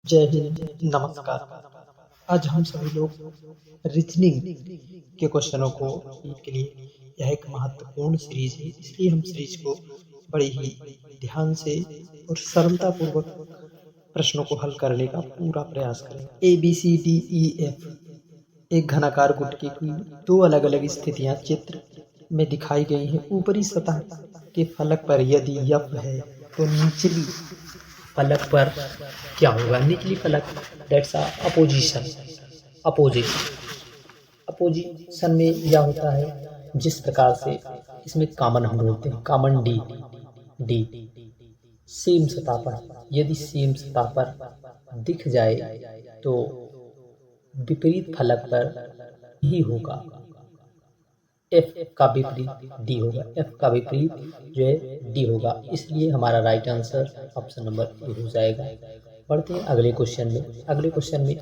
जय हिंद, नमस्कार। आज हम सभी लोग रीजनिंग के क्वेश्चनों को के लिए यह एक महत्वपूर्ण सीरीज है, इसलिए हम सीरीज को बड़े ही ध्यान से और सरलतापूर्वक प्रश्नों को हल करने का पूरा प्रयास करेंगे। ABCDEF एक घनाकार गुटके की दो अलग अलग स्थितियां चित्र में दिखाई गई हैं। ऊपरी सतह के फलक पर यदि F है तो निचली फलक पर क्या होगा? निचली फलक दैट्स अपोजिशन। अपोजिशन में यह होता है जिस प्रकार से इसमें कॉमन हम बोलते हैं, कॉमन डी सेम सतह पर, यदि सेम सतह पर दिख जाए तो विपरीत फलक पर ही होगा। F का विपरीत D होगा, F का विपरीत जो है D होगा, इसलिए हमारा right answer option number A हो जाएगा। बढ़ते हैं अगले क्वेश्चन में। अगले क्वेश्चन में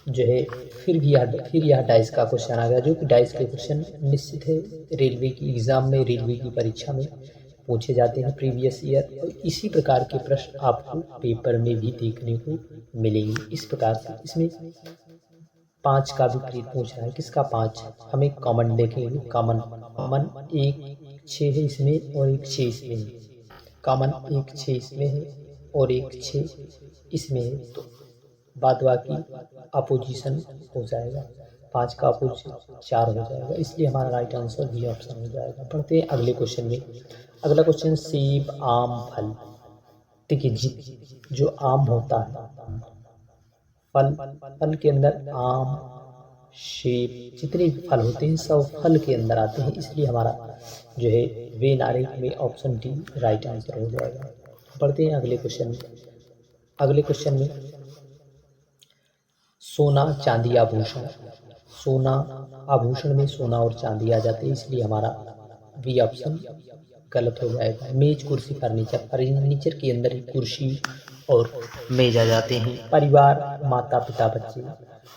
जो है फिर यह डाइस का क्वेश्चन आ गया, जो कि डाइस के क्वेश्चन निश्चित है रेलवे की एग्जाम में, रेलवे की परीक्षा में पूछे जाते हैं प्रीवियस ईयर, और इसी प्रकार के प्रश्न आपको पेपर में भी देखने को मिलेंगे। इस प्रकार से इसमें 5 का विपरीत पूछ रहा है। किसका 5? हमें कॉमन देखेंगे। कॉमन 1 6 है इसमें और 1 6 इसमें है। कॉमन 1 6 इसमें है और 1 6 इसमें है, तो बाद बाकी अपोजिशन हो जाएगा। 5 का अपोजिशन 4 हो जाएगा, इसलिए हमारा राइट आंसर भी ऑप्शन हो जाएगा। बढ़ते हैं अगले क्वेश्चन में। अगला क्वेश्चन सेब, आम, फल। देखिए जो आम होता है, फल के अंदर आम, सेब, जितने भी फल होते हैं सब फल के अंदर आते हैं, इसलिए हमारा जो है वेन आरेख में ऑप्शन डी राइट आंसर हो जाएगा। बढ़ते हैं अगले क्वेश्चन में। अगले क्वेश्चन में सोना, चांदी, आभूषण। सोना, आभूषण में सोना और चांदी आ जाते हैं, इसलिए हमारा बी ऑप्शन गलत हो जाएगा। मेज, कुर्सी, फर्नीचर। फर्नीचर के अंदर ही कुर्सी और मेज आ जाते हैं। परिवार, माता पिता बच्चे।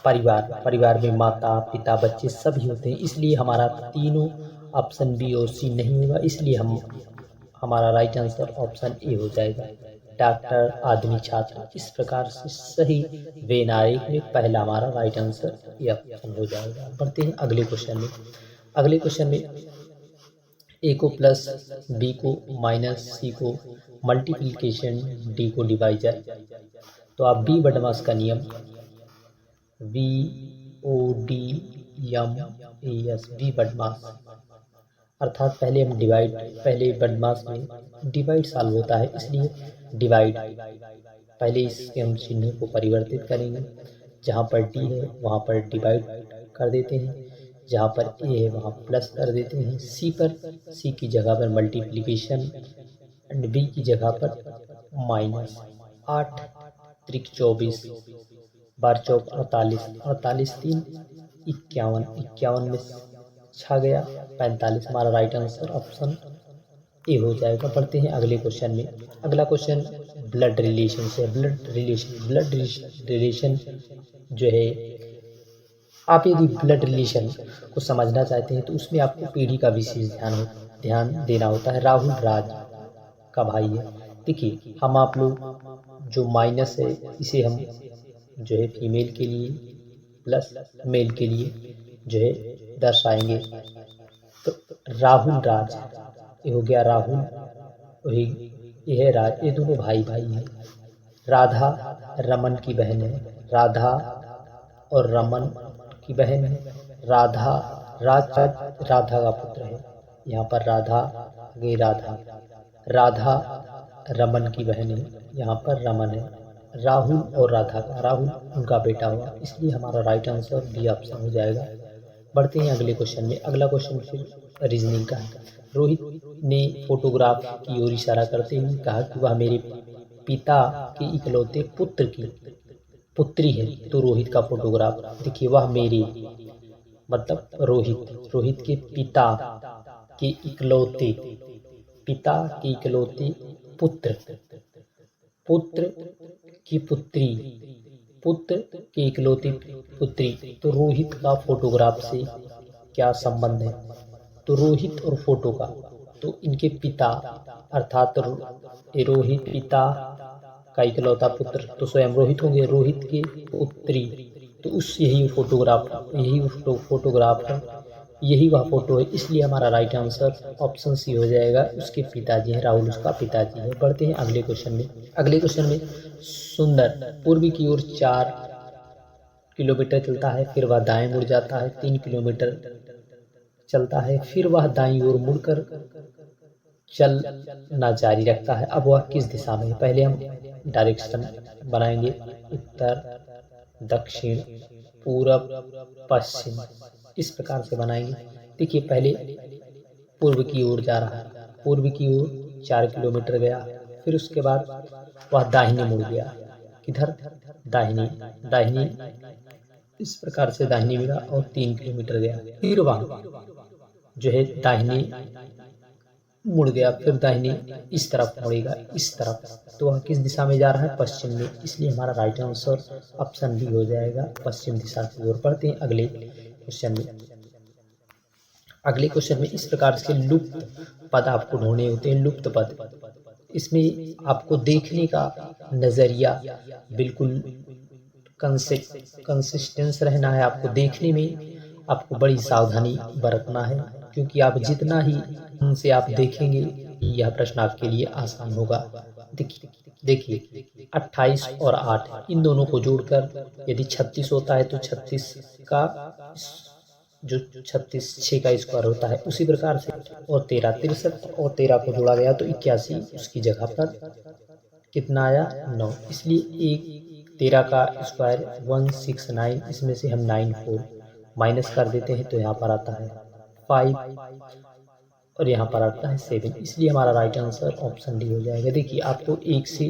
परिवार में माता पिता बच्चे सभी होते हैं, इसलिए हमारा तीनों ऑप्शन बी और सी नहीं होगा, इसलिए हमारा राइट आंसर ऑप्शन ए हो जाएगा। डॉक्टर, आदमी, छात्र। इस प्रकार से सही वेन आरेख में पहला हमारा राइट आंसर ए ऑप्शन हो जाएगा। बढ़ते हैं अगले क्वेश्चन में। अगले क्वेश्चन में ए को प्लस, बी को माइनस, सी को मल्टीप्लिकेशन, डी को डिवाइजर। तो आप बी बडमास का नियम, VODMAS, बी बडमास, अर्थात पहले बदमाश में डिवाइड सॉल्व होता है, इसलिए डिवाइड। पहले इसके हम चिन्ह को परिवर्तित करेंगे, जहाँ पर डी है वहाँ पर डिवाइड कर देते हैं, जहाँ पर ए है वहाँ प्लस कर देते हैं। सी की जगह पर मल्टीप्लिकेशन एंड बी की जगह पर माइनस। 8 त्रिक 24, बार चौक 48, 48 3 51, 51 में छा गया 45, हमारा राइट आंसर ऑप्शन ए हो जाएगा। बढ़ते हैं अगले क्वेश्चन में। अगला क्वेश्चन ब्लड रिलेशन से। ब्लड रिलेशन जो है, आप यदि ब्लड रिलेशन को समझना चाहते हैं तो उसमें आपको पीढ़ी का विशेष ध्यान देना होता है। राहुल राज का भाई है। देखिए हम आप लोग जो माइनस है इसे हम जो है फीमेल के लिए प्लस मेल के लिए जो है दर्शाएंगे। तो राहुल राज, ये हो गया राहुल, वही ये है राज, ये दोनों भाई है। राधा रमन की बहन है, राधा और रमन की बहन है। राधा राधा का पुत्र है, यहाँ पर राधा गई राधा रमन की बहन है, यहाँ पर रमन है। राहुल और राहुल उनका बेटा हुआ, इसलिए हमारा राइट आंसर बी ऑप्शन हो जाएगा। बढ़ते हैं अगले क्वेश्चन में। अगला क्वेश्चन फिर रीजनिंग का है। रोहित ने फोटोग्राफ की ओर इशारा करते हुए कहा कि वह मेरे पिता के इकलौते पुत्र की पुत्री है। तो रोहित का फोटोग्राफ, देखिए वह मेरे मतलब रोहित के पिता के इकलौते पुत्र की पुत्री, पुत्र के इकलौती पुत्री। तो रोहित का फोटोग्राफ से क्या संबंध है? तो रोहित और फोटो का, तो इनके पिता अर्थात रोहित पिता का इकलौता पुत्र तो स्वयं रोहित होंगे, रोहित के पुत्री तो उस यही फोटोग्राफ है, यही वह फोटो है, इसलिए हमारा राइट आंसर ऑप्शन सी हो जाएगा। उसके पिताजी हैं, राहुल उसका पिताजी है। बढ़ते हैं अगले क्वेश्चन में। अगले क्वेश्चन में सुंदर पूर्वी की ओर 4 किलोमीटर चलता है, फिर वह दाएं मुड़ जाता है, 3 किलोमीटर चलता है, फिर वह दाईं ओर मुड़कर चलना जारी रखता है। अब वह किस दिशा में है? पहले हम डायरेक्शन बनाएंगे, उत्तर, दक्षिण, पूरब, पश्चिम, इस प्रकार से बनाएंगे। देखिए पहले पूर्व की ओर जा रहा है, पूर्व की ओर 4 किलोमीटर गया, फिर उसके बाद वह दाहिने मुड़ गया, किधर? दाहिनी, दाहिनी, इस प्रकार से दाहिनी मुड़ा और 3 किलोमीटर गया, फिर वह जो है दाहिनी मुड़ गया, फिर दाहिनी इस तरफ मुड़ेगा, इस तरफ, तो वह किस दिशा में जा रहा है? पश्चिम में, इसलिए हमारा राइट आंसर ऑप्शन बी हो जाएगा, पश्चिम दिशा की ओर। पढ़ते हैं अगले क्वेश्चन में। अगले क्वेश्चन में इस प्रकार से लुप्त पद आपको ढूंढने होते हैं, लुप्त पद। इसमें आपको देखने का नजरिया बिल्कुल कंसिस्टेंस रहना है, आपको देखने में आपको बड़ी सावधानी बरतना है, क्योंकि आप जितना ही उनसे आप देखेंगे यह प्रश्न आपके लिए आसान होगा। देखिए 28 और 8 इन दोनों को जोड़कर यदि 36 होता है तो 36 का जो 36 6 का स्क्वायर होता है, उसी प्रकार से और 13 63 और 13 को जोड़ा गया तो 81, उसकी जगह पर कितना आया? 9, इसलिए एक 13 का स्क्वायर 169, इसमें से हम 94 माइनस कर देते हैं तो यहाँ पर आता है 5 और यहाँ पर आता है 7, इसलिए हमारा राइट आंसर ऑप्शन डी हो जाएगा। देखिए आपको एक से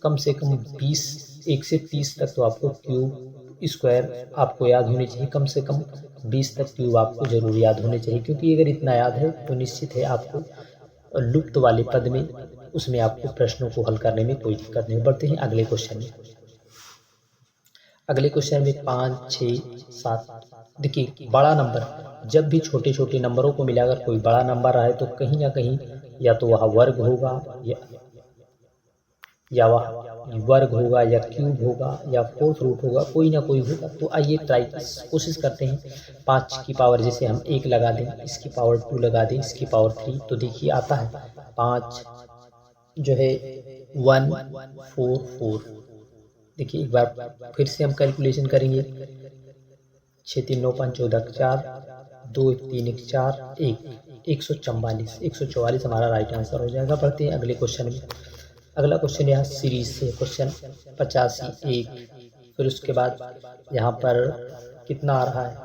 कम 20, 1 से 30 तक तो आपको क्यूब स्क्वायर आपको याद होने चाहिए, कम से कम 20 तक क्यूब आपको जरूर याद होने चाहिए, क्योंकि अगर इतना याद है तो निश्चित है आपको लुप्त वाले पद में उसमें आपको प्रश्नों को हल करने में कोई दिक्कत नहीं। बढ़ते हैं अगले क्वेश्चन में। अगले क्वेश्चन में 5, 6, 7। देखिए बड़ा नंबर, जब भी छोटे छोटे नंबरों को मिलाकर कोई बड़ा नंबर आए तो कहीं ना कहीं या तो वह वर्ग होगा या वह वर्ग होगा या क्यूब होगा या फोर्थ रूट होगा, कोई ना कोई होगा। तो आइए कोशिश करते हैं। 5 की पावर जैसे हम 1 लगा दें, इसकी पावर 2 लगा दें, इसकी पावर 3, तो देखिए आता है 5 जो है 144। देखिए एक बार फिर से हम कैलकुलेशन करेंगे, 6 3 9 5 14 4 2 1 3 1 4 1 144 हमारा राइट आंसर हो जाएगा। बढ़ते हैं अगले क्वेश्चन में। अगला क्वेश्चन यहाँ सीरीज से क्वेश्चन 85 1, फिर उसके बाद यहाँ पर कितना आ रहा है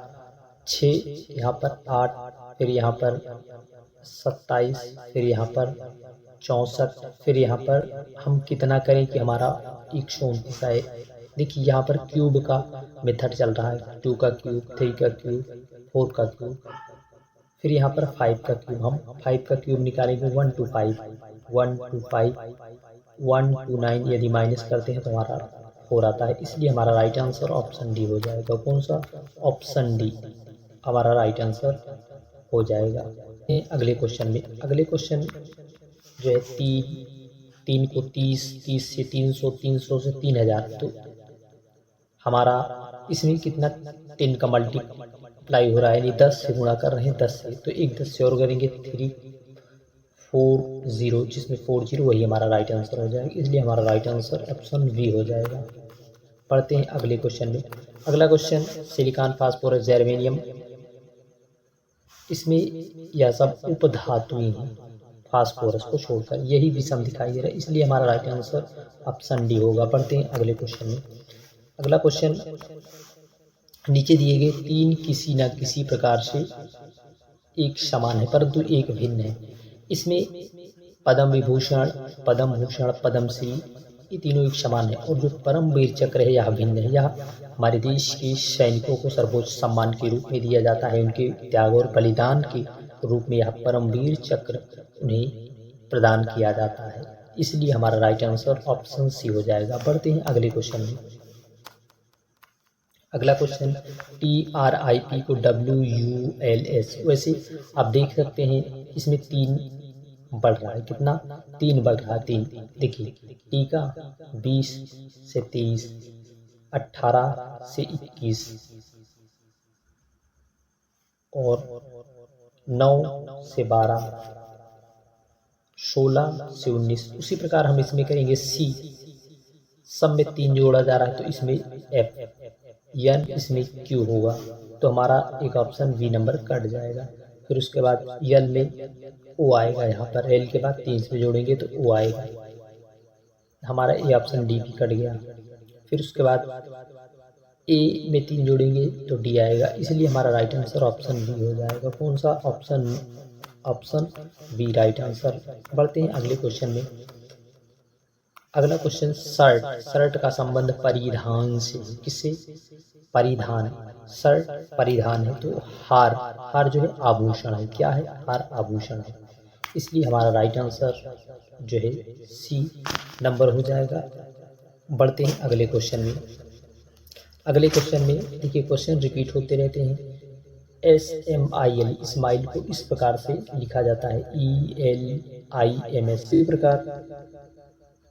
6, यहाँ पर 8, फिर यहाँ पर 27, फिर यहाँ पर 64, फिर यहाँ पर हम कितना करें कि हमारा 129 आए। देखिए यहाँ पर क्यूब का मेथड चल रहा है, 2 का क्यूब, 3 का क्यूब, 4 का क्यूब, फिर यहाँ पर 5 का क्यूब। हम 5 का क्यूब निकालेंगे 1 2 5, 1 2 5, 1 2 9, यदि माइनस करते हैं तो हमारा 4 आता है, इसलिए हमारा राइट आंसर ऑप्शन डी हो जाएगा। कौन सा? ऑप्शन डी हमारा राइट आंसर हो जाएगा। अगले क्वेश्चन में, अगले क्वेश्चन जो है 3 को 30, 30 से 300, 300 से 3000, तो हमारा इसमें कितना 10 का मल्टीप्लाई हो रहा है, यानी 10 से गुणा कर रहे हैं, 10 से, तो एक 10 से और करेंगे 3 4 0, जिसमें 4 0 वही हमारा राइट आंसर हो जाएगा, इसलिए हमारा राइट आंसर ऑप्शन बी हो जाएगा। पढ़ते हैं अगले क्वेश्चन में। अगला क्वेश्चन सिलिकॉन, फास्फोरस, जर्मेनियम, इसमें यह सब उपधातुएं हैं, फास्फोरस को छोड़कर यही विषम दिखाई दे रहा है, इसलिए हमारा राइट आंसर ऑप्शन डी होगा। पढ़ते हैं अगले क्वेश्चन में। अगला क्वेश्चन, नीचे दिए गए 3 किसी न किसी प्रकार से एक समान है परंतु एक भिन्न है। इसमें पद्म विभूषण, पद्म भूषण, पद्मश्री, ये तीनों एक समान है, और जो परमवीर चक्र है यह भिन्न है। यह हमारे देश के सैनिकों को सर्वोच्च सम्मान के रूप में दिया जाता है, उनके त्याग और बलिदान के रूप में यह परमवीर चक्र उन्हें प्रदान किया जाता है, इसलिए हमारा राइट आंसर ऑप्शन सी हो जाएगा। बढ़ते हैं अगले क्वेश्चन में। अगला क्वेश्चन, TRIP को WULS, वैसे आप देख सकते हैं इसमें 3 बढ़ रहा है। कितना? 3 बढ़ रहा है, 3। देखिए टी का 20 से 30, 18 से 21 और 9 से 12, 16 से 19। उसी प्रकार हम इसमें करेंगे सी, सब में 3 जोड़ा जा रहा है तो इसमें एफ, एन, इसमें क्यू होगा, तो हमारा एक ऑप्शन बी नंबर कट जाएगा। फिर उसके बाद यल में ओ आएगा, यहाँ पर एल के बाद 3 इसमें जोड़ेंगे तो ओ आएगा, हमारा ए ऑप्शन डी भी कट गया। फिर उसके बाद ए में 3 जोड़ेंगे तो डी आएगा, इसलिए हमारा राइट आंसर ऑप्शन बी हो जाएगा। कौन सा option? Option B right answer. बढ़ते हैं अगले क्वेश्चन में। अगला क्वेश्चन, शर्ट। शर्ट का संबंध परिधान से, किससे? परिधान। शर्ट परिधान है तो हार, हार जो है आभूषण है। क्या है? हार आभूषण है, इसलिए हमारा राइट आंसर जो है सी नंबर हो जाएगा। बढ़ते हैं अगले क्वेश्चन में। अगले क्वेश्चन में देखिए, क्वेश्चन रिपीट होते रहते हैं। SMIL, स्माइल को इस प्रकार से लिखा जाता है, ELIMS। इसी प्रकार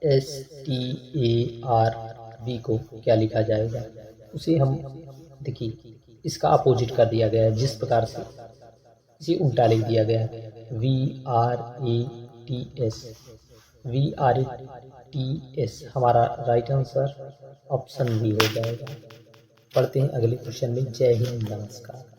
STARB को क्या लिखा जाएगा? उसे हम देखिए इसका अपोजिट कर दिया गया है, जिस प्रकार से इसे उल्टा लिख दिया गया है, VRATS, VRATS। हमारा राइट आंसर ऑप्शन बी हो जाएगा। पढ़ते हैं अगले क्वेश्चन में। जय हिंद, नमस्कार।